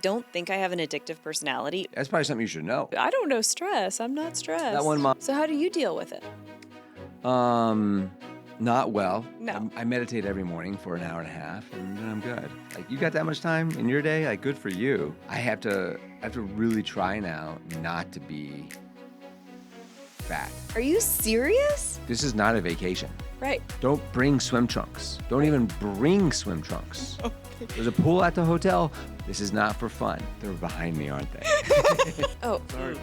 don't think I have an addictive personality. That's probably something you should know. I don't know stress. I'm not stressed. That one mom. So how do you deal with it? Not well. No. I meditate every morning for an hour and a half, and then I'm good. Like, you got that much time in your day? Like, good for you. I have to really try now not to be fat. Are you serious? This is not a vacation. Right. Don't bring swim trunks. Don't even bring swim trunks. Okay. There's a pool at the hotel. This is not for fun. They're behind me, aren't they? Oh. Sorry.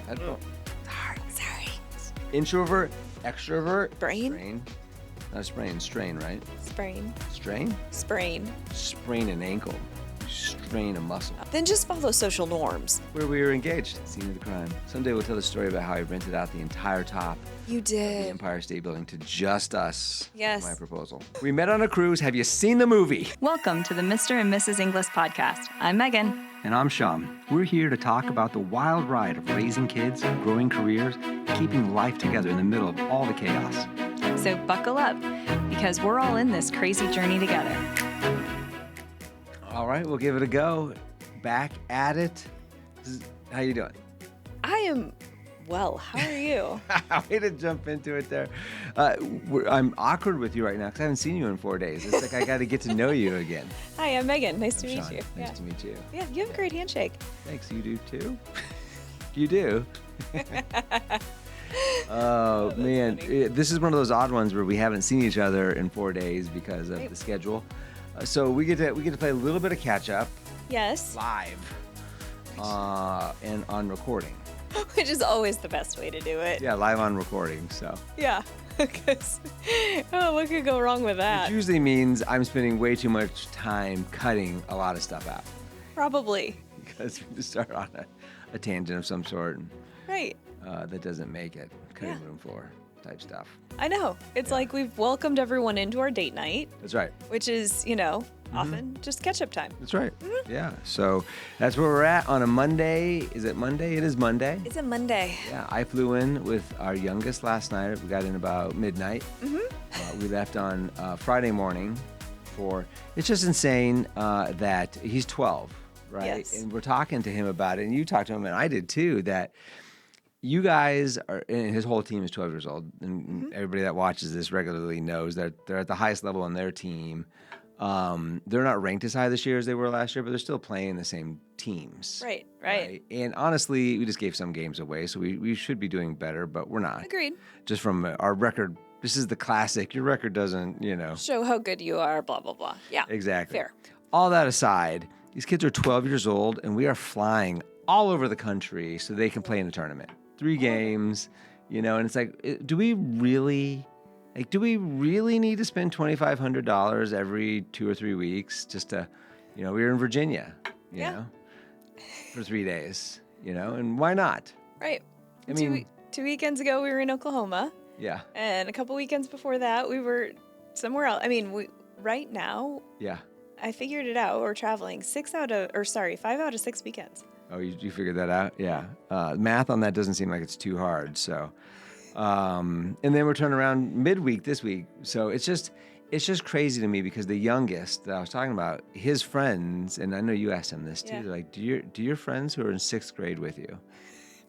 Sorry. Introvert, extrovert. Sprain? Not sprain, strain, right? Sprain. Strain? Sprain. Sprain an ankle. Strain a muscle. Then just follow social norms. Where we were engaged, scene of the crime. Someday we'll tell the story about how I rented out the entire top You of the did. Empire State Building to just us. Yes. My proposal. We met on a cruise. Have you seen the movie? Welcome to the Mr&Mrs. Inglis Podcast. I'm Megan. And I'm Shaen. We're here to talk about the wild ride of raising kids, growing careers, and keeping life together in the middle of all the chaos. So buckle up, because we're all in this crazy journey together. All right, we'll give it a go. Back at it. How you doing? I am well. How are you? Way to jump into it there. I'm awkward with you right now because I haven't seen you in 4 days. It's like I got to get to know you again. Hi, I'm Megan. Nice to meet Shaen, you. Nice to meet you. Yeah, you have a great handshake. Thanks, you do too. You do. Oh man, this is one of those odd ones where we haven't seen each other in 4 days because of the schedule. So we get to play a little bit of catch up Yes. live and on recording. Which is always the best way to do it. Yeah, live on recording. So Yeah. Because, what could go wrong with it that? usually means I'm spending way too much time cutting a lot of stuff out Probably. because we just start on a tangent of some sort and, Right. that doesn't make it. Cutting Yeah. room floor type stuff. I know. It's like we've welcomed everyone into our date night, That's right. which is, often just catch-up time. That's right. Yeah. So that's where we're at on a Monday. Is it Monday? It is Monday. It's a Monday. Yeah. I flew in with our youngest last night. We got in about midnight. We left on Friday morning it's just insane that he's 12, right? Yes. And we're talking to him about it. And you talked to him, and I did too, that you guys are, and his whole team is 12 years old. And everybody that watches this regularly knows that they're at the highest level on their team. They're not ranked as high this year as they were last year, but they're still playing the same teams. Right. And honestly, we just gave some games away, so we should be doing better, but we're not. Agreed. Just from our record, this is the classic. Your record doesn't, Show how good you are, blah, blah, blah. Yeah. Exactly. Fair. All that aside, these kids are 12 years old, and we are flying all over the country so they can play in the tournament. 3 games, and it's like, do we really need to spend $2,500 every 2 or 3 weeks just to, we were in Virginia, for 3 days, and why not? Right. I mean, two weekends ago, we were in Oklahoma. yeah, And a couple weekends before that, we were somewhere else. I mean, right now, yeah. I figured it out. We're traveling 5 out of 6 weekends. Oh, you figured that out? Yeah. Math on that doesn't seem like it's too hard. So, and then we're turning around midweek this week. So it's just crazy to me because the youngest that I was talking about, his friends, and I know you asked him this too. Yeah. They're like, do your friends who are in 6th grade with you,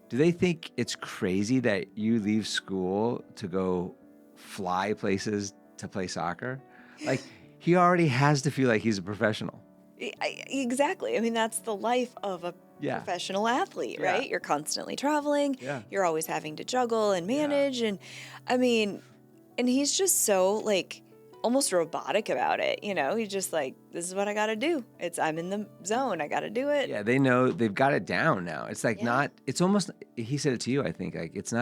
do they think it's crazy that you leave school to go fly places to play soccer? Like, he already has to feel like he's a professional. Exactly. I mean, that's the life of a professional athlete, Yeah. right? You're constantly traveling. Yeah. You're always having to juggle and manage. And and he's just so almost robotic about it. He's just like, this is what I got to do. I'm in the zone. I got to do it. Yeah, they know they've got it down now. It's like Yeah. it's almost, he said it to you, I think, like it's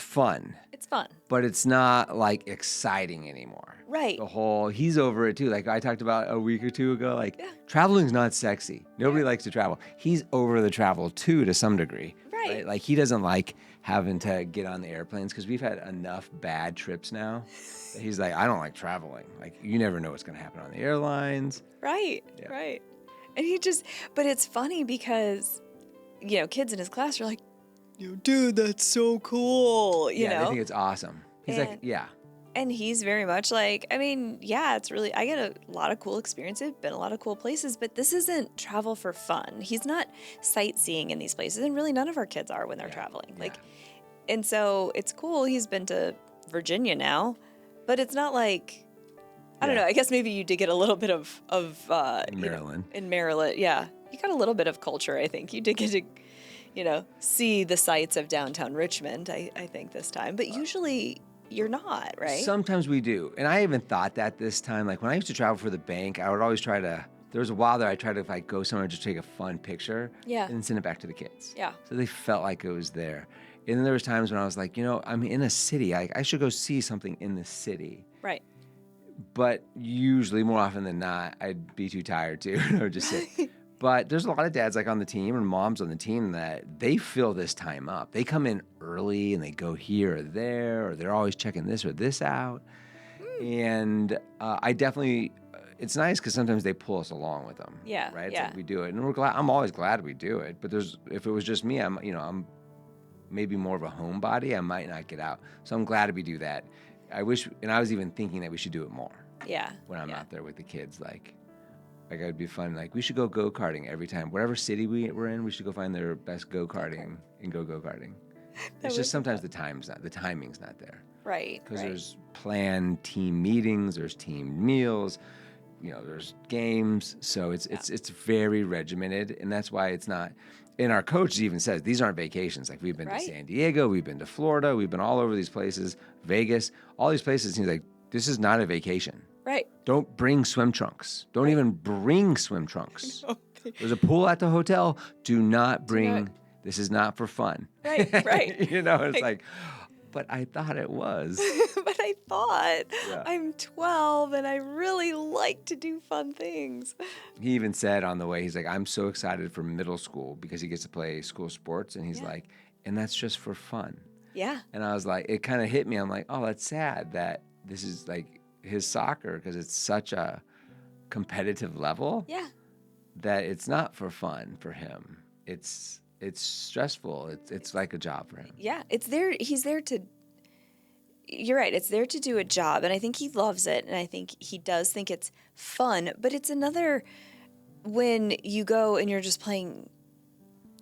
fun, It's fun. but it's not like exciting anymore. Right. He's over it too. Like I talked about a week or two ago, traveling's not sexy. Nobody likes to travel. He's over the travel too, to some degree. Right. Like he doesn't like having to get on the airplanes because we've had enough bad trips now. That he's like, I don't like traveling. Like you never know what's going to happen on the airlines. Right. Yeah. Right. And but it's funny because, kids in his class are like, dude, that's so cool. Yeah, they think it's awesome. He's like, And- yeah. And he's very much like, I mean, yeah, it's really, I get a lot of cool experiences, been a lot of cool places, but this isn't travel for fun. He's not sightseeing in these places, and really none of our kids are when they're traveling. Yeah. Like, and so it's cool. He's been to Virginia now, but it's not like, I don't know. I guess maybe you did get a little bit of Maryland. In Maryland, yeah. You got a little bit of culture, I think. You did get to, see the sights of downtown Richmond, I think, this time. But usually you're not, right? Sometimes we do. And I even thought that this time. Like when I used to travel for the bank, I would always try to, there was a while there I tried to, if I go somewhere, just take a fun picture and then send it back to the kids. Yeah. So they felt like it was there. And then there was times when I was like, I'm in a city. I should go see something in the city. Right. But usually, more often than not, I'd be too tired to just sit. But there's a lot of dads like on the team and moms on the team that they fill this time up. They come in early and they go here or there, or they're always checking this or this out. And I definitely, it's nice because sometimes they pull us along with them. Yeah, Right? It's yeah. like we do it. And we're glad, I'm always glad we do it. But if it was just me, I'm maybe more of a homebody. I might not get out. So I'm glad we do that. I wish, and I was even thinking that we should do it more. Yeah. When I'm out there with the kids, like it would be fun. Like we should go go-karting every time. Whatever city we're in, we should go find their best go-karting and go go-karting. It's just sometimes the timing's not there. Right. Because there's planned team meetings, there's team meals, there's games. So it's very regimented, and that's why it's not. And our coach even says these aren't vacations. Like we've been to San Diego, we've been to Florida, we've been all over these places, Vegas, all these places. He's like, this is not a vacation. Right. Don't bring swim trunks. Don't even bring swim trunks. There's a pool at the hotel. Do not bring. This is not for fun. Right. Right. It's like, but I thought it was. But I thought I'm 12 and I really like to do fun things. He even said on the way, he's like, I'm so excited for middle school because he gets to play school sports. And he's like, and that's just for fun. Yeah. And I was like, it kind of hit me. I'm like, oh, that's sad that this is like his soccer because it's such a competitive level. Yeah. That it's not for fun for him. It's stressful. It's like a job for him. Yeah. It's there. He's there to. You're right. It's there to do a job. And I think he loves it. And I think he does think it's fun. But it's another when you go and you're just playing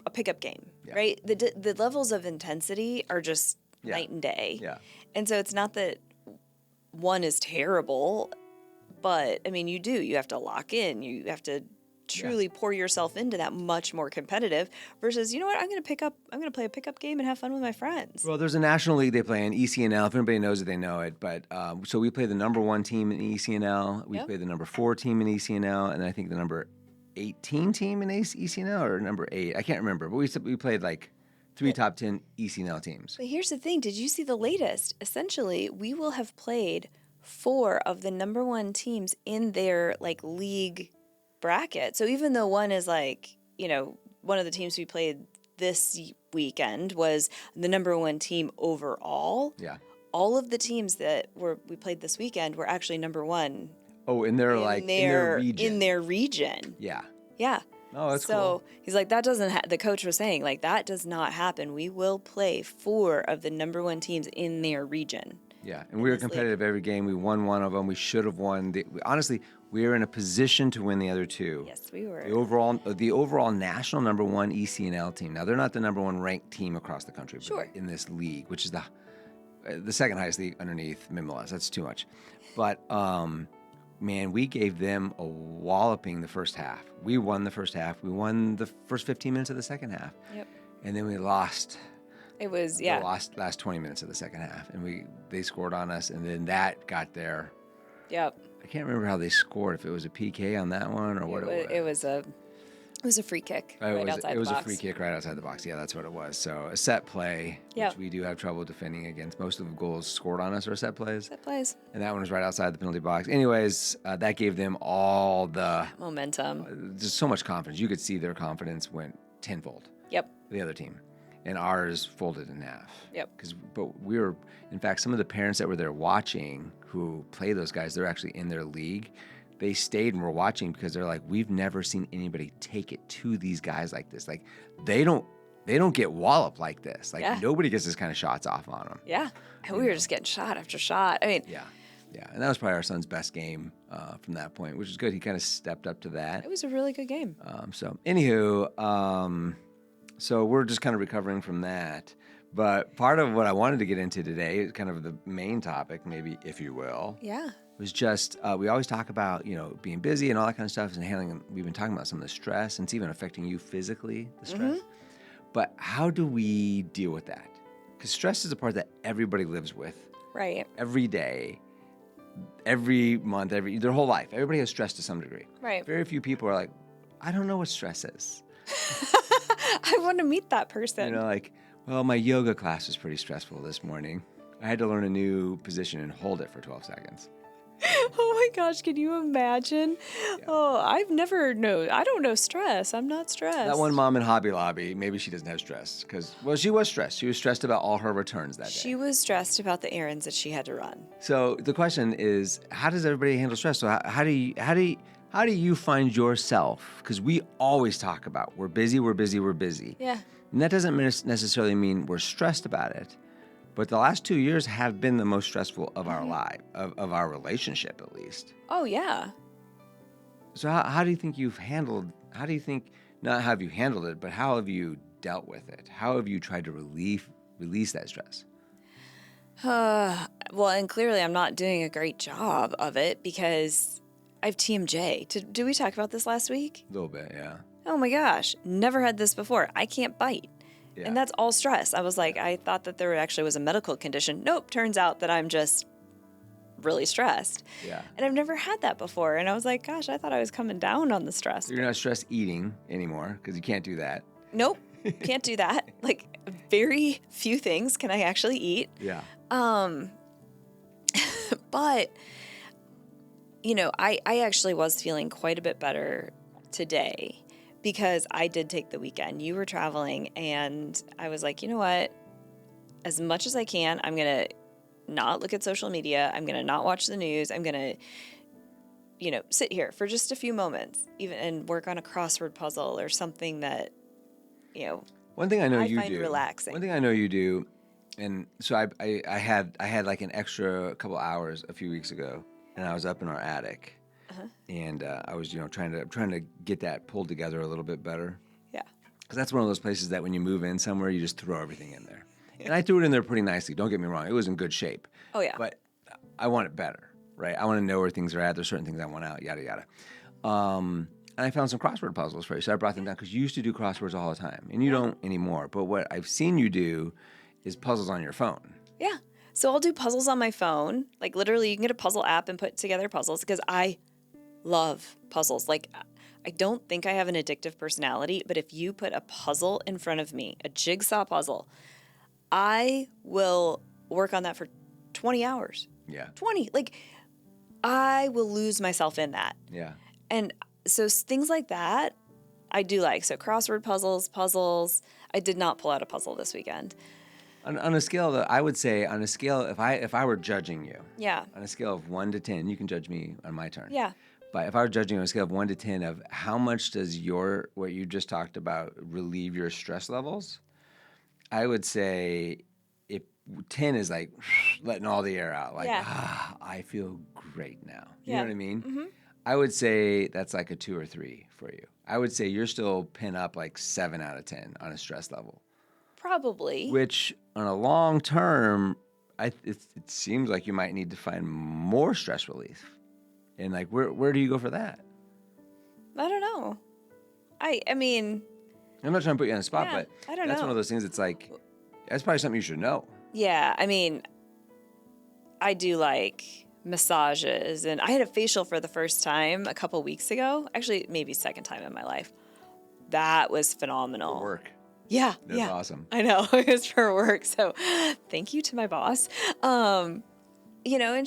a pickup game, right? The levels of intensity are just night and day. Yeah. And so it's not that one is terrible, but I mean, you have to lock in. You have to truly pour yourself into that much more competitive versus, you know what, I'm going to play a pickup game and have fun with my friends. Well, there's a national league they play in, ECNL. If anybody knows it, they know it. But so we play the number 1 team in ECNL. We play the number 4 team in ECNL. And I think the number 18 team in ECNL or number 8. I can't remember. But we played like 3 top 10 ECNL teams. But here's the thing. Did you see the latest? Essentially, we will have played 4 of the number 1 teams in their like league bracket. So even though one is like, one of the teams we played this weekend was the number 1 team overall. Yeah. All of the teams that we played this weekend were actually number 1. Oh, and they're in their region. In their region. Yeah. Yeah. Oh, that's cool. So he's like, that doesn't, the coach was saying, like, that does not happen. We will play 4 of the number 1 teams in their region. Yeah, and we were competitive every game. We won one of them. We should have won. Honestly, we were in a position to win the other 2. Yes, we were. The overall national number 1 ECNL team. Now, they're not the number 1 ranked team across the country, but in this league, which is the second highest league underneath MLS. That's too much. But, man, we gave them a walloping the first half. We won the first half. We won the first 15 minutes of the second half. Yep. And then we lost. It was, The last 20 minutes of the second half. And they scored on us, and then that got there. Yep. I can't remember how they scored, if it was a PK on that one or what it was. It was a free kick outside the box. It was a free kick right outside the box. Yeah, that's what it was. So a set play, which we do have trouble defending against. Most of the goals scored on us are set plays. Set plays. And that one was right outside the penalty box. Anyways, that gave them all the momentum. Just so much confidence. You could see their confidence went tenfold. Yep. The other team. And ours folded in half. Yep. But we were, in fact, some of the parents that were there watching who play those guys, they're actually in their league. They stayed and were watching because they're like, we've never seen anybody take it to these guys like this. Like, they don't they don't get walloped like this. Like Yeah. nobody gets this kind of shots off on them. Yeah. And we were just getting shot after shot. I mean, Yeah. And that was probably our son's best game from that point, which is good. He kind of stepped up to that. it was a really good game. So anywho, so we're just kind of recovering from that. But part of what I wanted to get into today, kind of the main topic, maybe, if you will, Yeah. was just we always talk about, being busy and all that kind of stuff and handling. We've been talking about some of the stress, and it's even affecting you physically, the stress. But how do we deal with that? Because stress is a part that everybody lives with Right. every day, every month, their whole life. Everybody has stress to some degree. Right. Very few people are like, I don't know what stress is. I want to meet that person. Like, well, my yoga class was pretty stressful this morning. I had to learn a new position and hold it for 12 seconds. Oh my gosh, can you imagine? Yeah. Oh, I don't know stress. I'm not stressed. That one mom in Hobby Lobby, maybe she doesn't have stress because, well, she was stressed. She was stressed about all her returns that day. She was stressed about the errands that she had to run. So the question is, how does everybody handle stress? So how do you find yourself? Because we always talk about we're busy. Yeah. And that doesn't necessarily mean we're stressed about it. But the last 2 years have been the most stressful of our life, of our relationship at least. Oh, yeah. So how do you think not have you handled it, but how have you dealt with it? How have you tried to release that stress? Well, and clearly I'm not doing a great job of it because I have TMJ. Did we talk about this last week? A little bit, yeah. Oh my gosh, never had this before. I can't bite. Yeah. And that's all stress. I was like, I thought that there actually was a medical condition. Nope, turns out that I'm just really stressed. Yeah. And I've never had that before. And I was like, gosh, I thought I was coming down on the stress. You're not stress eating anymore because you can't do that. Nope, can't do that. Like, very few things can I actually eat. Yeah. But, I actually was feeling quite a bit better today because I did take the weekend. You were traveling, and I was like, you know what? As much as I can, I'm going to not look at social media. I'm going to not watch the news. I'm going to, sit here for just a few moments, even and work on a crossword puzzle or something that, One thing I know you find do. relaxing. One thing I know you do, and so I had like an extra couple hours a few weeks ago, and I was up in our attic, and I was trying to get that pulled together a little bit better. Yeah. Because that's one of those places that when you move in somewhere, you just throw everything in there. And I threw it in there pretty nicely. Don't get me wrong; it was in good shape. Oh yeah. But I want it better, right? I want to know where things are at. There's certain things I want out, yada yada. And I found some crossword puzzles for you, so I brought them down because you used to do crosswords all the time, and you don't anymore. But what I've seen you do is puzzles on your phone. Yeah. So I'll do puzzles on my phone. Like literally you can get a puzzle app and put together puzzles because I love puzzles. Like I don't think I have an addictive personality, but if you put a puzzle in front of me, a jigsaw puzzle, I will work on that for 20 hours. Yeah. 20. Like I will lose myself in that. Yeah. And so things like that I do like. So crossword puzzles. I did not pull out a puzzle this weekend. On a scale that I would say, on a scale, if I were judging you, Yeah. on a scale of 1 to 10, you can judge me on my turn. Yeah. But if I were judging on a scale of 1 to 10 of how much does what you just talked about relieve your stress levels, I would say if 10 is like letting all the air out, like, I feel great now. You know what I mean? Mm-hmm. I would say that's like a 2 or 3 for you. I would say you're still pin up like 7 out of 10 on a stress level. Probably. Which on a long term, it seems like you might need to find more stress relief. And like, where do you go for that? I don't know. I mean, I'm not trying to put you on the spot, Yeah, but I don't that's know. one of those things. It's like, that's probably something you should know. yeah, I mean, I do like massages, and I had a facial for the first time a couple weeks ago. Actually, maybe second time in my life. That was phenomenal. Work. Yeah, That's yeah. awesome. I know. It was for work. So thank you to my boss. And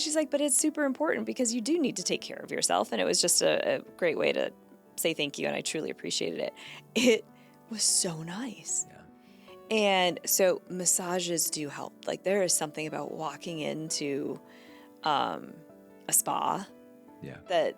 she's like, but it's super important because you do need to take care of yourself. And it was just a great way to say thank you. And I truly appreciated it. It was so nice. Yeah. And so massages do help. Like there is something about walking into a spa Yeah. that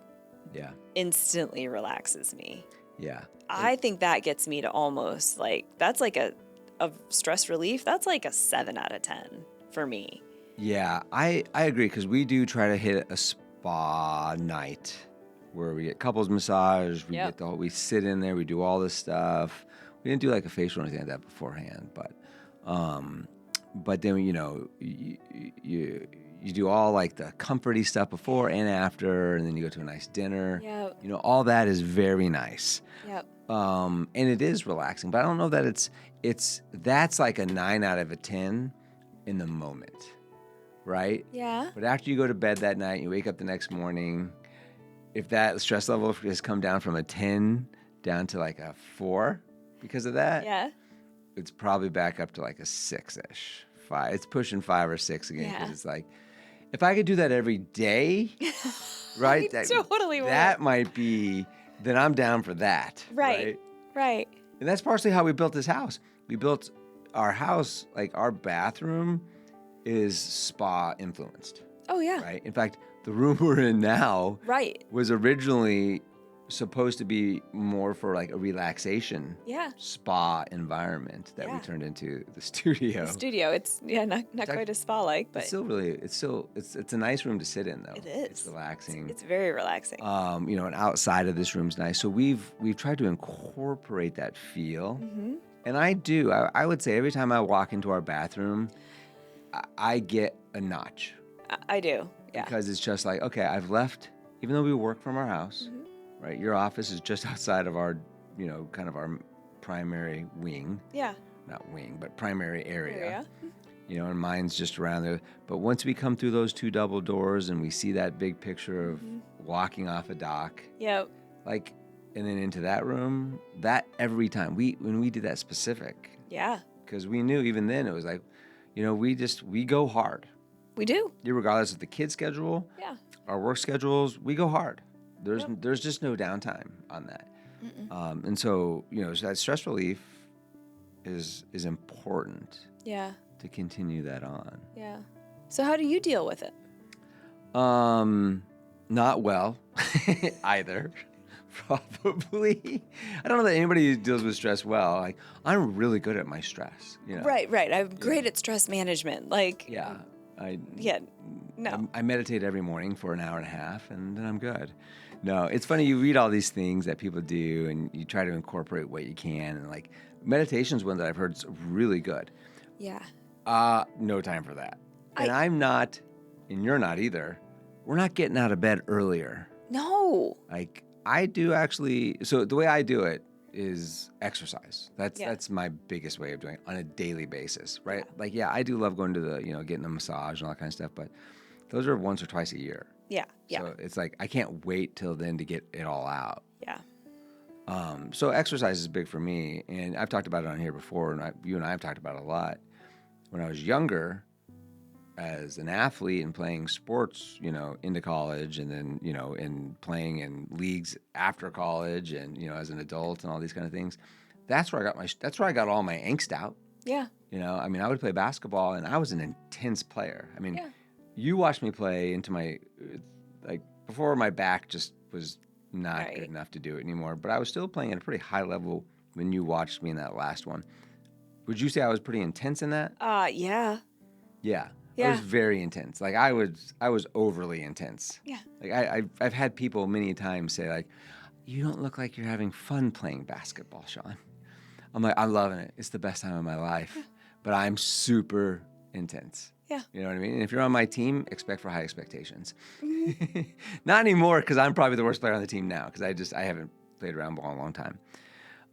Yeah. instantly relaxes me. Yeah. I think that gets me to almost like, that's like a of stress relief, that's like a 7 out of 10 for me. Yeah, I agree because we do try to hit a spa night where we get couples massage, we sit in there, we do all this stuff. We didn't do like a facial or anything like that beforehand, but then you do all like the comforty stuff before and after, and then you go to a nice dinner. Yep. All that is very nice. Yep. And it is relaxing, but I don't know that that's like a 9 out of a 10 in the moment, right? Yeah. But after you go to bed that night, you wake up the next morning, if that stress level has come down from a 10 down to like a 4 because of that, Yeah. it's probably back up to like a 6-ish. 5. It's pushing 5 or 6 again because it's like, if I could do that every day, right? Totally would. That might be, then I'm down for that. Right. And that's partially how we built this house. We built our house, like our bathroom is spa influenced. Oh, yeah. Right? In fact, the room we're in now was originally supposed to be more for like a relaxation spa environment that we turned into the studio. The studio. It's not quite as spa-like, but it's a nice room to sit in though. It is. It's relaxing. It's very relaxing. And outside of this room's nice. So we've tried to incorporate that feel. Mm-hmm. And I do. I would say every time I walk into our bathroom, I get a notch. I do. Yeah. Because it's just like, okay, I've left, even though we work from our house, right? Your office is just outside of our, kind of our primary wing. Yeah. Not wing, but primary area. And mine's just around there. But once we come through those 2 double doors and we see that big picture of walking off a dock. Yep. Like, and then into that room, that every time, when we did that specific. Yeah. Because we knew even then it was like, we go hard. We do. Regardless of the kid schedule, our work schedules, we go hard. There's just no downtime on that. And so, so that stress relief is important. Yeah. To continue that on. Yeah. So how do you deal with it? Not well either. Probably. I don't know that anybody deals with stress well. Like, I'm really good at my stress. Right. I'm great at stress management. Like. No. I meditate every morning for an hour and a half, and then I'm good. No, it's funny. You read all these things that people do, and you try to incorporate what you can. And like meditation's one that I've heard is really good. Yeah. No time for that. And I'm not, and you're not either. We're not getting out of bed earlier. No. Like I do actually. So the way I do it is exercise. That's my biggest way of doing it on a daily basis, right? Like, I do love going to the, getting a massage and all that kind of stuff, but those are once or twice a year. Yeah. So it's like, I can't wait till then to get it all out. Yeah. So exercise is big for me, and I've talked about it on here before, and you and I have talked about it a lot. When I was younger, as an athlete and playing sports, into college, and then, and playing in leagues after college, and, as an adult and all these kind of things, that's where I got all my angst out. Yeah. I would play basketball, and I was an intense player. You watched me play into my, before my back just was not good enough to do it anymore, but I was still playing at a pretty high level when you watched me in that last one. Would you say I was pretty intense in that? Yeah. Yeah. I was very intense. Like I was overly intense. Yeah. Like I've had people many times say like, "You don't look like you're having fun playing basketball, Shaen." I'm like, I'm loving it. It's the best time of my life. But I'm super intense. Yeah. You know what I mean? And if you're on my team, expect for high expectations. Not anymore, because I'm probably the worst player on the team now, because I haven't played around ball in a long time.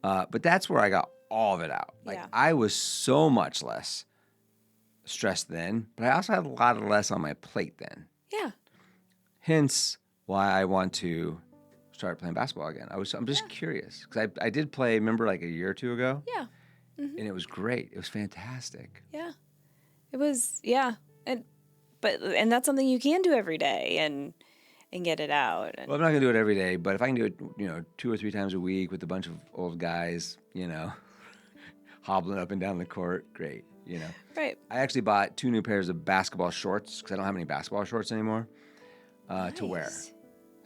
But that's where I got all of it out. Like I was so much less stressed then, but I also had a lot less on my plate then. Yeah. Hence why I want to start playing basketball again. I'm just curious, because I did play, remember, like a year or two ago? Yeah. Mm-hmm. And it was great. It was fantastic. Yeah. It was, and that's something you can do every day and get it out. Well, I'm not gonna do it every day, but if I can do it, 2 or 3 times a week with a bunch of old guys, hobbling up and down the court, great. Right. I actually bought 2 new pairs of basketball shorts because I don't have any basketball shorts anymore to wear.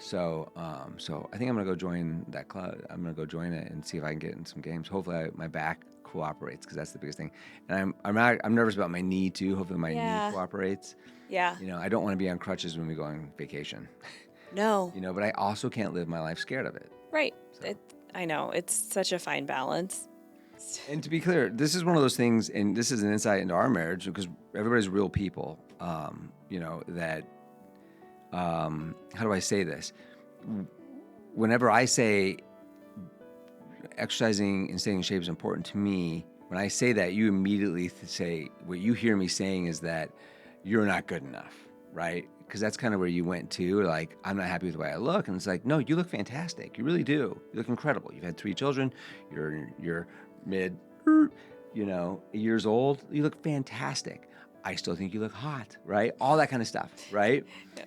So I think I'm gonna go join that club. I'm gonna go join it and see if I can get in some games. Hopefully, my back cooperates because that's the biggest thing. And I'm nervous about my knee too. Hopefully, my knee cooperates. Yeah. I don't want to be on crutches when we go on vacation. No. But I also can't live my life scared of it. Right. I know. It's such a fine balance. And to be clear, this is one of those things, and this is an insight into our marriage because everybody's real people. That. How do I say this? Whenever I say exercising and staying in shape is important to me, when I say that, you immediately say, what you hear me saying is that you're not good enough, right? Because that's kind of where you went to, like, I'm not happy with the way I look. And it's like, no, you look fantastic. You really do. You look incredible. You've had 3 children. You're mid, years old. You look fantastic. I still think you look hot, right? All that kind of stuff, right? Yeah.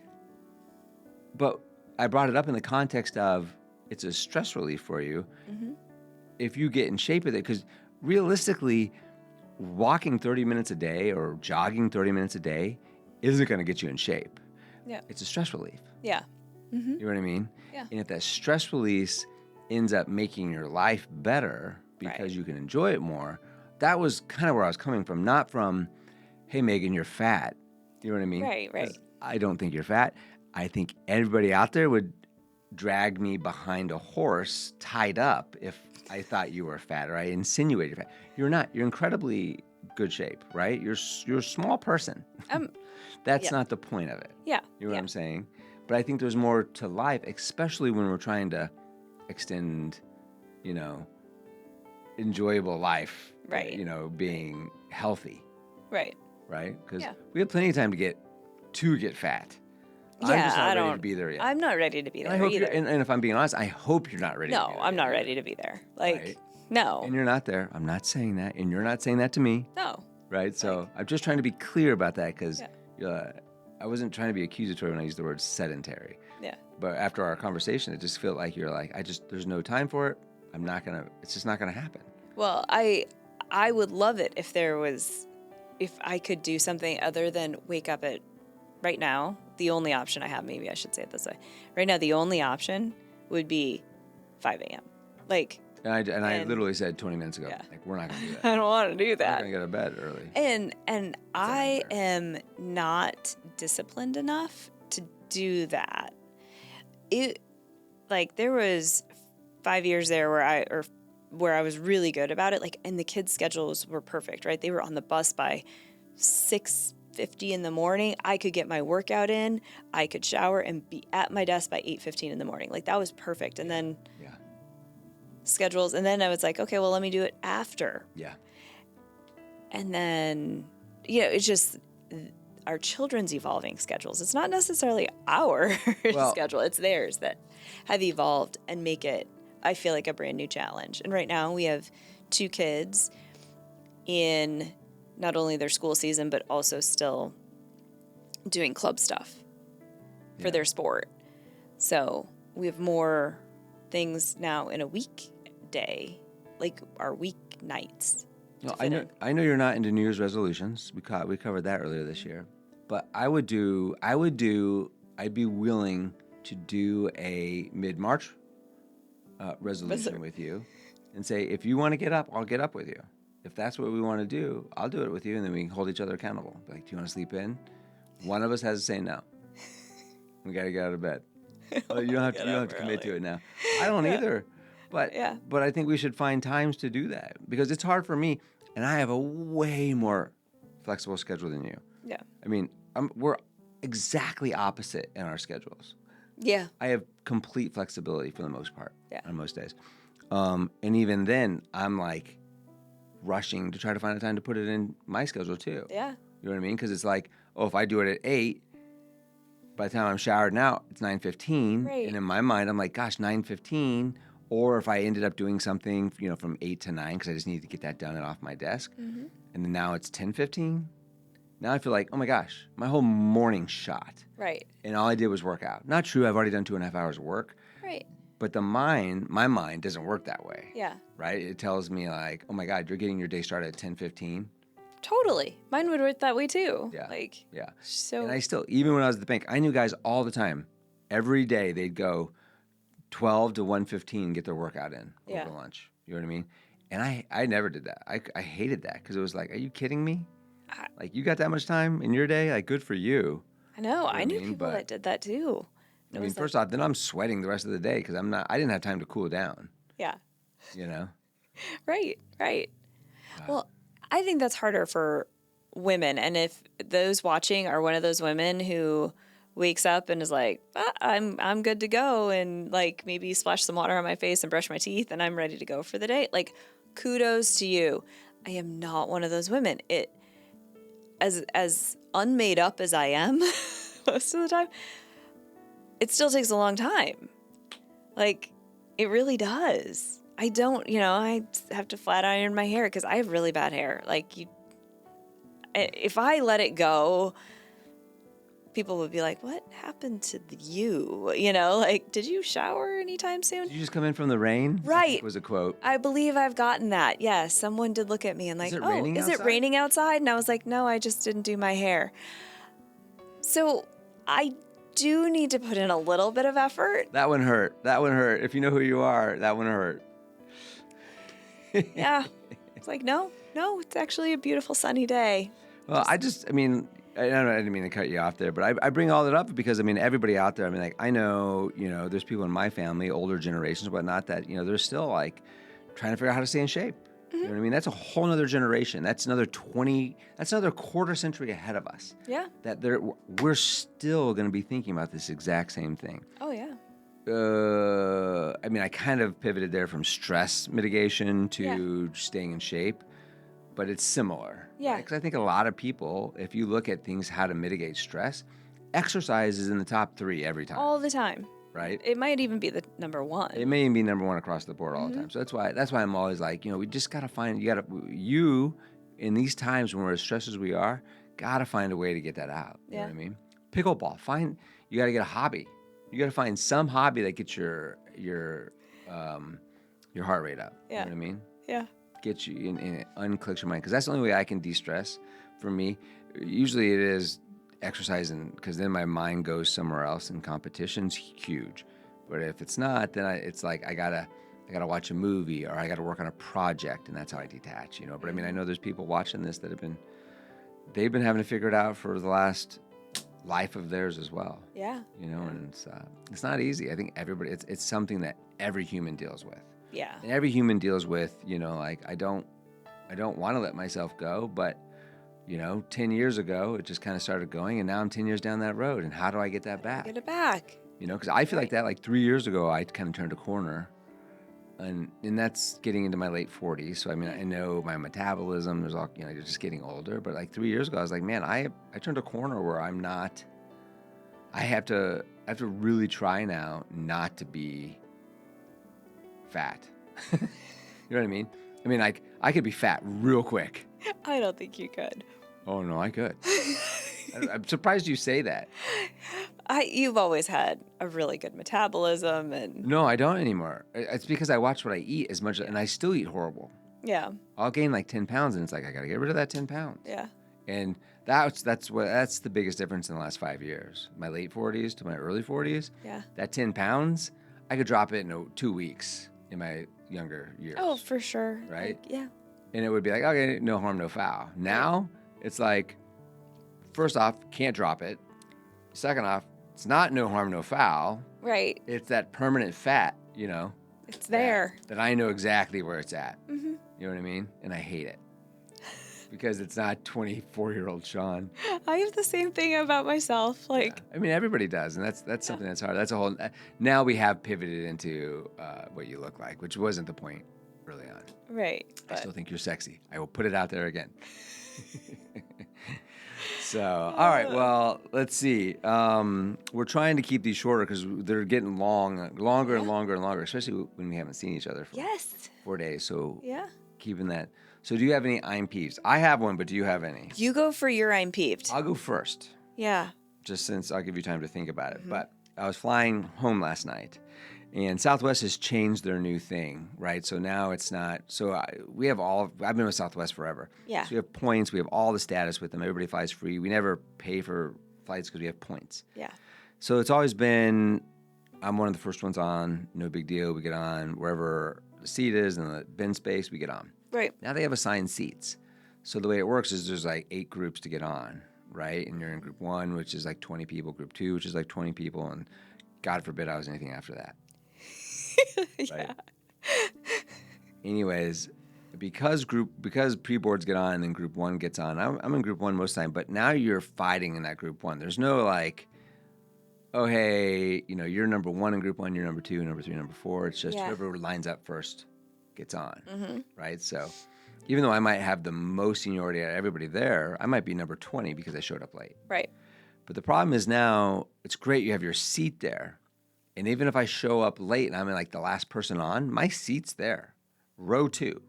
But I brought it up in the context of it's a stress relief for you if you get in shape with it. Because realistically, walking 30 minutes a day or jogging 30 minutes a day isn't going to get you in shape. Yeah. It's a stress relief. Yeah. Mm-hmm. You know what I mean? Yeah. And if that stress release ends up making your life better because you can enjoy it more, that was kind of where I was coming from. Not from, hey, Megan, you're fat. You know what I mean? Right. 'Cause I don't think you're fat. I think everybody out there would drag me behind a horse tied up if I thought you were fat or I insinuated you're fat. You're not. You're incredibly good shape, right? You're a small person. That's not the point of it. Yeah. You know what I'm saying? But I think there's more to life, especially when we're trying to extend, enjoyable life. Right. Being healthy. Right. Right? Because we have plenty of time to get fat. Yeah, I'm just not ready to be there yet. I'm not ready to be there I hope either. and if I'm being honest, I hope you're not ready to be there. No, I'm not ready to be there. Right? No. And you're not there. I'm not saying that. And you're not saying that to me. No. Right? So I'm just trying to be clear about that because I wasn't trying to be accusatory when I used the word sedentary. Yeah. But after our conversation, it just felt like you're like, there's no time for it. It's just not going to happen. Well, I would love it if I could do something other than wake up at, right now, the only option I have, maybe I should say it this way. Right now, the only option would be 5 a.m. And I literally said 20 minutes ago, we're not going to do that. I don't want to do that. We're not going to go to bed early. And I am not disciplined enough to do that. There was 5 years there where I was really good about it. And the kids' schedules were perfect, right? They were on the bus by 6:50 in the morning. I could get my workout in. I could shower and be at my desk by 8:15 in the morning. That was perfect. And then schedules. And then I was like, okay, well, let me do it after. Yeah. And then, it's just our children's evolving schedules. It's not necessarily our schedule. It's theirs that have evolved and make it, I feel like, a brand new challenge. And right now we have 2 kids in not only their school season, but also still doing club stuff for their sport. So we have more things now in a weekday, our weeknights. No, I know you're not into New Year's resolutions. We covered that earlier this year. But I'd be willing to do a mid-March resolution with you and say, if you want to get up, I'll get up with you. If that's what we want to do, I'll do it with you, and then we can hold each other accountable. Do you want to sleep in? One of us has to say no. We got to get out of bed. You don't have to commit to it now. I don't either. But I think we should find times to do that because it's hard for me, and I have a way more flexible schedule than you. Yeah. I mean, we're exactly opposite in our schedules. Yeah. I have complete flexibility for the most part on most days. And even then, I'm rushing to try to find a time to put it in my schedule too. Yeah. You know what I mean? Because it's if I do it at 8, by the time I'm showered now, it's 9:15. Right. And in my mind, I'm like, gosh, 9:15. Or if I ended up doing something, from 8 to 9, because I just need to get that done and off my desk. Mm-hmm. And then now it's 10:15. Now I feel like, oh my gosh, my whole morning shot. Right. And all I did was work out. Not true, I've already done 2.5 hours of work. Right. But my mind doesn't work that way. Yeah. Right? It tells me oh my God, you're getting your day started at 10:15. Totally. Mine would work that way too. Yeah. So. And I still, even when I was at the bank, I knew guys all the time every day they'd go 12 to 1:15, get their workout in Yeah. over lunch. You know what I mean? And I never did that. I hated that because it was like, are you kidding me? Like, you got that much time in your day? Like, good for you. I know. I knew mean? people But- that did that too. I mean, first off, then I'm sweating the rest of the day because I didn't have time to cool down, Yeah. you know? Right. Well, I think that's harder for women. And if those watching are one of those women who wakes up and is like, I'm good to go, and like maybe splash some water on my face and brush my teeth and I'm ready to go for the day, like, kudos to you. I am not one of those women. As unmade up as I am most of the time, it still takes a long time. Like, it really does. I don't, I have to flat iron my hair because I have really bad hair. Like, if I let it go, people would be like, what happened to you? Like, did you shower anytime soon? Did you just come in from the rain? I Right. think was a quote. I believe I've gotten that. Yes, someone did look at me and like, it oh, raining is it outside?" raining outside? And I was like, no, I just didn't do my hair. So I do need to put in a little bit of effort. That one hurt. If you know who you are, that one hurt. Yeah. It's like, no, it's actually a beautiful sunny day. Well, I didn't mean to cut you off there, but I bring all that up because, everybody out there, like, I know, there's people in my family, older generations, whatnot, that, they're still, like, trying to figure out how to stay in shape. You know what I mean? That's a whole nother generation. That's another quarter century ahead of us. Yeah. That we're still going to be thinking about this exact same thing. Oh, yeah. I kind of pivoted there from stress mitigation to staying in shape, but it's similar. Yeah. Because I think a lot of people, if you look at things, how to mitigate stress, exercise is in the top 3 every time. All the time. Right? It might even be the number one. It may even be number 1 across the board all the time. So that's why I'm always like, we just got to find, you in these times when we're as stressed as we are, got to find a way to get that out. You know what I mean? Pickleball. You got to get a hobby. You got to find some hobby that gets your heart rate up. Yeah. You know what I mean? Yeah. Get you and unclicks your mind, because that's the only way I can de-stress. For me, usually it is exercising, because then my mind goes somewhere else, and competition's huge. But if it's not, then it's like I gotta watch a movie, or I gotta work on a project, and that's how I detach. But I know there's people watching this that they've been having to figure it out for the last life of theirs as well. Yeah. And it's not easy. I think everybody, it's something that every human deals with. Yeah. And every human deals with, like, I don't want to let myself go, but 10 years ago it just kind of started going, and now I'm 10 years down that road, and how do I get that back? Get it back. Because I feel like that, like 3 years ago I kind of turned a corner, and that's getting into my late 40s. So I know my metabolism, there's all, you're just getting older, but like 3 years ago I was like, man, I turned a corner where I have to really try now not to be fat. You know what I mean? Like, I could be fat real quick. I don't think you could. Oh no, I could. I'm surprised you say that. You've always had a really good metabolism, and No, I don't anymore. It's because I watch what I eat as much, and I still eat horrible. yeah, I'll gain like 10 pounds, and it's like, I got to get rid of that 10 pounds. yeah, And that's the biggest difference in the last 5 years. My late 40s to my early 40s. yeah. That 10 pounds, I could drop it in 2 weeks in my younger years. Oh, for sure. Right? Like, yeah. And it would be like, okay, no harm, no foul. Now, it's like, first off, can't drop it. Second off, it's not no harm, no foul. Right. It's that permanent fat, It's there. that I know exactly where it's at. Mm-hmm. You know what I mean? And I hate it. Because it's not 24-year-old Shaen. I have the same thing about myself. Like, Everybody does, and that's something that's hard. That's a whole. Now we have pivoted into what you look like, which wasn't the point early on. right. I But still think you're sexy. I will put it out there again. So, all right. Well, let's see. We're trying to keep these shorter because they're getting longer and longer and longer, especially when we haven't seen each other for yes. 4 days. So, Yeah. keeping that. So, do you have any I'm peeves? I have one, but do you have any? You go for your I'm peeved. I'll go first, Yeah. just since I'll give you time to think about it. But I was flying home last night, and Southwest has changed their new thing, right? So now it's not. So I've been with Southwest forever. Yeah. So we have points. We have all the status with them. Everybody flies free. We never pay for flights because we have points. Yeah. So it's always been, I'm one of the first ones on, no big deal. We get on wherever the seat is and the bin space, we get on. Right. Now they have assigned seats. So the way it works is there's like 8 groups to get on, right? And you're in group 1, which is like 20 people, group 2, which is like 20 people, and God forbid I was anything after that. Yeah. Right? Anyways, because pre-boards get on and then group 1 gets on, I'm in group 1 most of the time, but now you're fighting in that group 1. There's no like, oh, hey, you're number 1 in group 1, you're number 2, number 3, number 4. It's just whoever lines up first gets on, right? So even though I might have the most seniority out of everybody there, I might be number 20 because I showed up late. Right. But the problem is now it's great you have your seat there. And even if I show up late and I'm like the last person on, my seat's there. Row 2,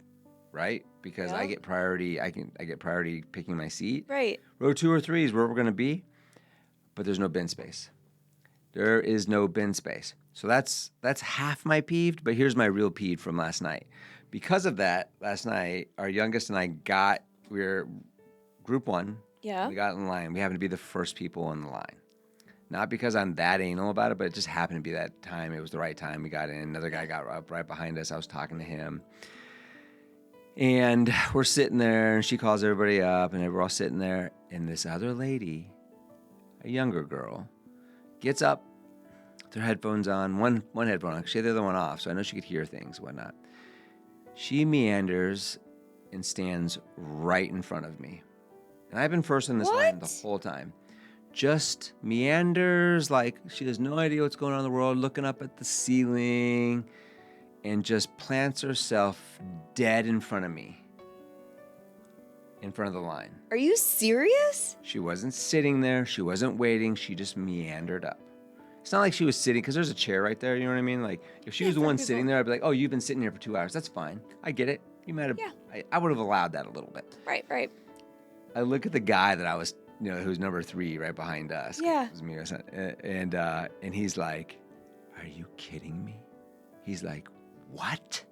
right? Because I get priority. I get priority picking my seat. Right. Row 2 or 3 is where we're going to be, but there's no bin space. There is no bin space. So that's half my peeved, but here's my real peeve from last night. Because of that, last night, our youngest and I we were group 1. Yeah. We got in line. We happened to be the first people in the line. Not because I'm that anal about it, but it just happened to be that time. It was the right time. We got in. Another guy got up right behind us. I was talking to him. And we're sitting there, and she calls everybody up, and we're all sitting there. And this other lady, a younger girl, gets up, with her headphones on, one headphone on. She had the other one off, so I know she could hear things and whatnot. She meanders and stands right in front of me. And I've been first in this line the whole time. Just meanders like she has no idea what's going on in the world, looking up at the ceiling, and just plants herself dead in front of me, in front of the line. Are you serious? She wasn't sitting there. She wasn't waiting. She just meandered up. It's not like she was sitting, because there's a chair right there, you know what I mean? Like, if she was the one sitting there, I'd be like, oh, you've been sitting here for 2 hours. That's fine. I get it. You might have, I would have allowed that a little bit. Right, right. I look at the guy that I was, who's number 3 right behind us. Yeah. It was me, and he's like, are you kidding me? He's like, what?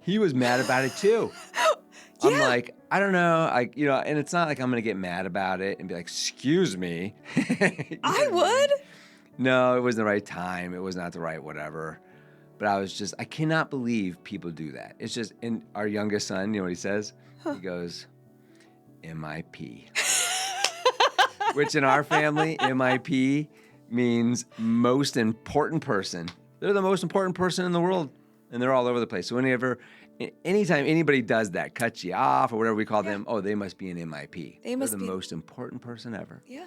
He was mad about it too. Yeah. I'm like, I don't know. And it's not like I'm going to get mad about it and be like, excuse me. I would. No, it wasn't the right time. It was not the right whatever. But I cannot believe people do that. It's just, and our youngest son, you know what he says? He goes, MIP. Which in our family, MIP means most important person. They're the most important person in the world, and they're all over the place. So anytime anybody does that, cuts you off or whatever we call them, oh, they must be an MIP. They're the most important person ever. Yeah.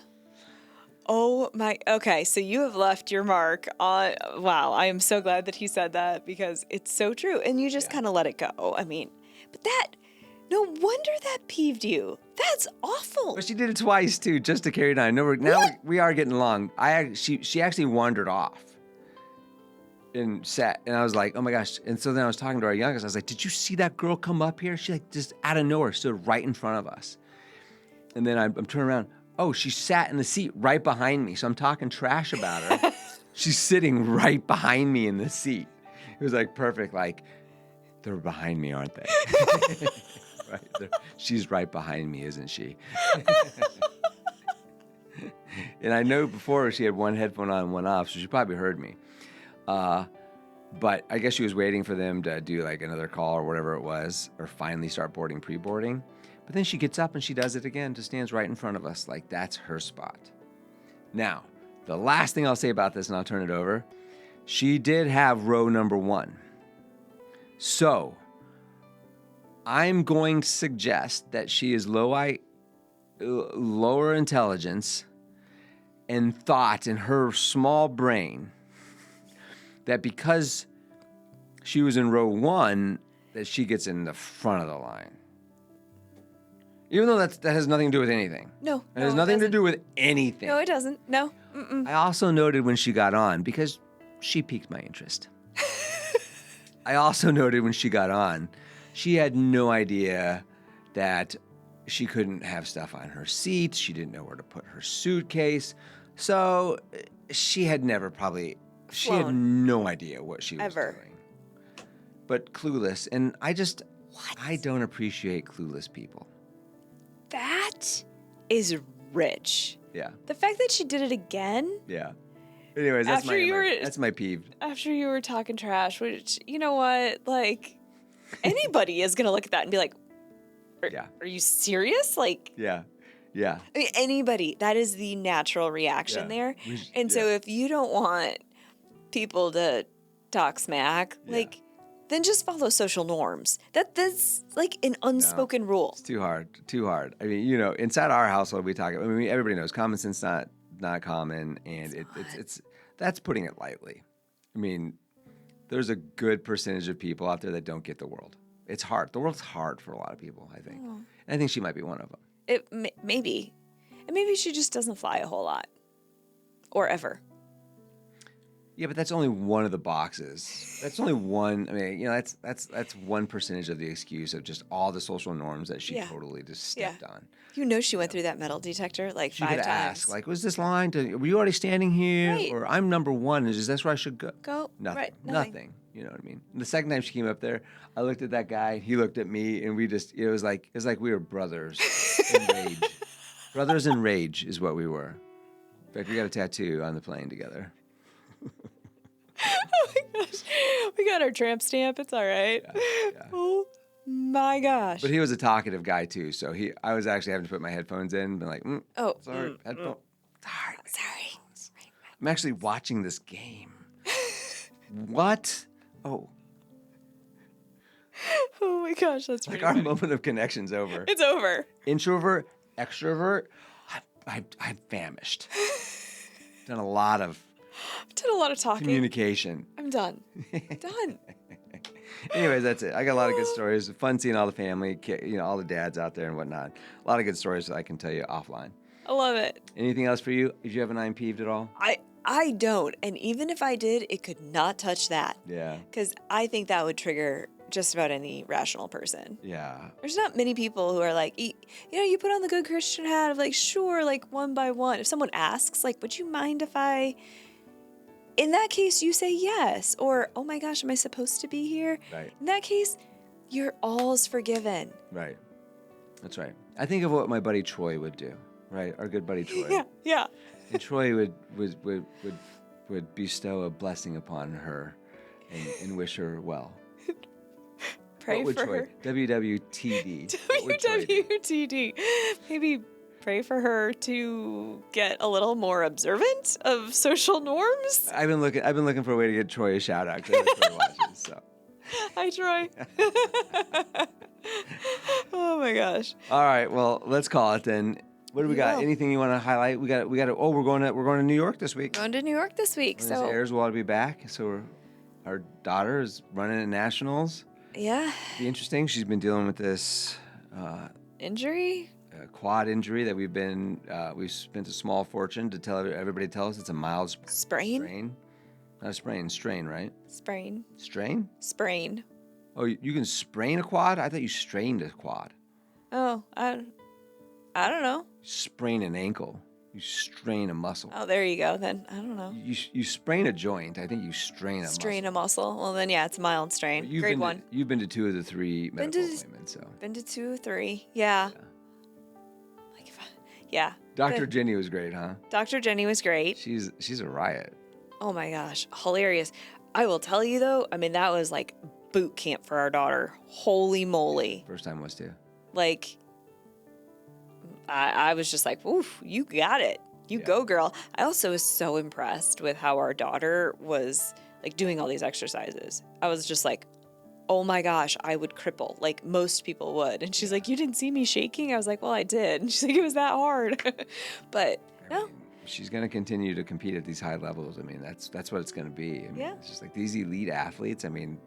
Oh my, okay, so you have left your mark on, wow, I am so glad that he said that because it's so true. And you just kind of let it go. I mean, but no wonder that peeved you. That's awful. But she did it twice too, just to carry it on. Now we are getting along. She actually wandered off and sat, and I was like, oh my gosh. And so then I was talking to our youngest. I was like, did you see that girl come up here? She just out of nowhere stood right in front of us. And then I'm turning around. Oh, she sat in the seat right behind me. So I'm talking trash about her. She's sitting right behind me in the seat. It was like perfect. Like, they're behind me, aren't they? Right. She's right behind me, isn't she? And I know before she had one headphone on and one off, so she probably heard me. But I guess she was waiting for them to do like another call or whatever it was, or finally start pre-boarding. But then she gets up and she does it again, just stands right in front of us. Like, that's her spot. Now, the last thing I'll say about this, and I'll turn it over, she did have row number 1. So, I'm going to suggest that she is lower intelligence and thought in her small brain that because she was in row 1, that she gets in the front of the line. Even though that has nothing to do with anything. No. It has nothing to do with anything. No, it doesn't. No. Mm-mm. I also noted when she got on, because she piqued my interest. I also noted when she got on, she had no idea that she couldn't have stuff on her seat. She didn't know where to put her suitcase. So she had never she had no idea what she was doing. But clueless. And I don't appreciate clueless people. That is rich. Yeah. The fact that she did it again. Yeah. Anyways, that's After you were- that's my peeve. After you were talking trash, which, you know what? Like, anybody is going to look at that and be like, Yeah. are you serious? Like, Yeah. Yeah. I mean, anybody, that is the natural reaction Yeah. there. And so if you don't want people to talk smack, like, then just follow social norms. That's like an unspoken rule. It's too hard. Too hard. I mean, inside our household, we talk. I mean, everybody knows common sense not common, and it's that's putting it lightly. I mean, there's a good percentage of people out there that don't get the world. It's hard. The world's hard for a lot of people, I think. And I think she might be one of them. Maybe. And maybe she just doesn't fly a whole lot. Or ever. Yeah, but that's only one of the boxes. That's only one. I mean, that's one percentage of the excuse of just all the social norms that she totally just stepped on. She went through that metal detector like She 5 could times. ask, like, was this line? Were you already standing here? Right. Or I'm number one. Is this where I should go? Nothing. Right. Nothing. You know what I mean? And the second time she came up there, I looked at that guy. He looked at me, and it was like we were brothers in rage. Brothers in rage is what we were. In fact, we got a tattoo on the plane together. Oh my gosh. We got our tramp stamp. It's all right. Yeah. Oh my gosh. But he was a talkative guy too, so I was actually having to put my headphones in and be like, sorry, headphone. Sorry. I'm actually watching this game. What? Oh. Oh my gosh, that's Like pretty our funny. moment of connection's over. It's over. Introvert, extrovert, I'm famished. Done a lot of I've done a lot of talking. communication. I'm done. Done. Anyways, that's it. I got a lot of good stories. Fun seeing all the family, all the dads out there and whatnot. A lot of good stories that I can tell you offline. I love it. Anything else for you? Did you have an I'm peeved at all? I don't. And even if I did, it could not touch that. Yeah. Because I think that would trigger just about any rational person. Yeah. There's not many people who are like, you put on the good Christian hat of like, sure, like one by one. If someone asks, like, would you mind if in that case, you say yes. Or, oh my gosh, am I supposed to be here? Right. In that case, you're all's forgiven. Right. That's right. I think of what my buddy Troy would do. Right. Our good buddy Troy. Yeah. And Troy would bestow a blessing upon her and wish her well. Pray What would for Troy? her. WWTD. What would Troy do? WWTD. Maybe pray for her to get a little more observant of social norms. I've been looking for a way to get Troy a shout out because Troy watches. So. Hi, Troy. Oh my gosh. All right. Well, let's call it then. What do we got? will. Anything you want to highlight? We got. Oh, we're going to New York this week. Going to New York this week. When this So airs, we'll be back. So our daughter is running at nationals. yeah, Be interesting. She's been dealing with this injury. quad injury that we've spent a small fortune to tell everybody us it's a mild Sprain. Not a sprain, strain, right? Sprain. Strain? Oh, you can sprain a quad? I thought you strained a quad. Oh, I don't know. Sprain an ankle. You strain a muscle. Oh, there you go. Then I don't know. You sprain a joint. I think you strain a Strain muscle. a muscle. Well, then yeah, it's mild strain. Grade 1. You've been to 2 of the 3 medical to- appointments, so. Been to 2 or 3. Yeah. Yeah. Dr. Jenny was great, huh? Dr. Jenny was great. She's a riot. Oh my gosh, hilarious. I will tell you though, I mean, that was like boot camp for our daughter. Holy moly. First time was too. Like, I was just like, oof, you got it. You go, girl. I also was so impressed with how our daughter was like doing all these exercises. I was just like, oh my gosh, I would cripple like most people would. And she's like, you didn't see me shaking? I was like, well, I did. And she's like, it was that hard. But no. She's going to continue to compete at these high levels. I mean, that's what it's going to be. I mean, Yeah. It's just like these elite athletes. I mean,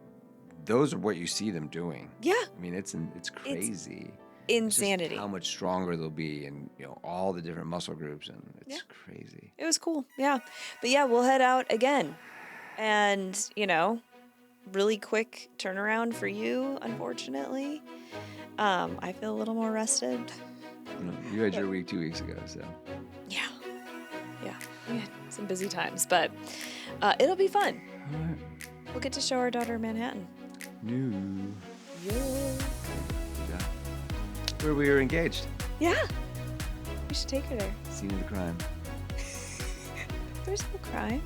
those are what you see them doing. Yeah. I mean, it's crazy. Insanity. It's just how much stronger they'll be, and all the different muscle groups, and it's crazy. It was cool. Yeah. But yeah, we'll head out again. And, really quick turnaround for you, unfortunately. I feel a little more rested. You had your week 2 weeks ago, so. Yeah. We had some busy times, but it'll be fun. All right. We'll get to show our daughter Manhattan. New. Yeah. Yeah. Where we were engaged. Yeah. We should take her there. Scene of the crime. There's no crime.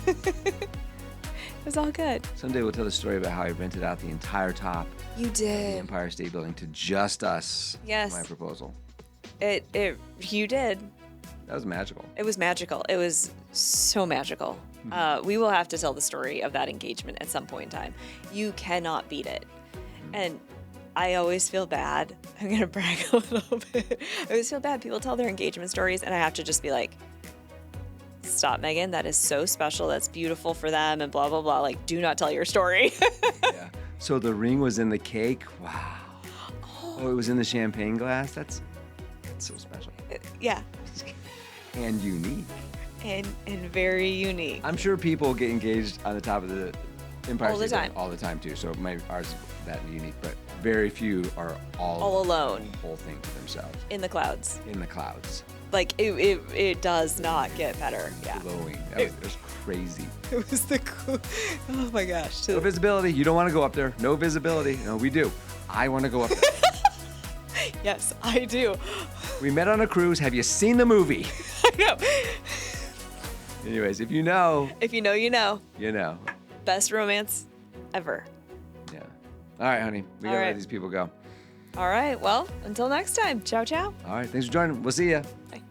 It was all good. Someday we'll tell the story about how I rented out the entire top You of the did. Empire State Building to just us. Yes. My proposal. You did. That was magical. It was magical. It was so magical. We will have to tell the story of that engagement at some point in time. You cannot beat it. And I always feel bad. I'm going to brag a little bit. I always feel bad. People tell their engagement stories, and I have to just be like, stop, Megan. That is so special. That's beautiful for them, and blah, blah, blah. Like, do not tell your story. Yeah. So the ring was in the cake. Wow. Oh, it was in the champagne glass. That's so special. Yeah. And unique. And very unique. I'm sure people get engaged on the top of the Empire All the State Building time. all the time too. So ours is that unique, but very few are All alone. The whole thing to themselves In the clouds. in the clouds, Like, it does not get better. Yeah. glowing. It was crazy. It was the cool. Oh my gosh. No visibility. You don't want to go up there. No visibility. No, we do. I want to go up there. Yes, I do. We met on a cruise. Have you seen the movie? I know. Anyways, if you know, If you know, you know. you know. Best romance ever. Yeah. All right, honey. We All gotta right. let these people go. All right. Well, until next time. Ciao, ciao. All right. Thanks for joining. We'll see ya. Bye.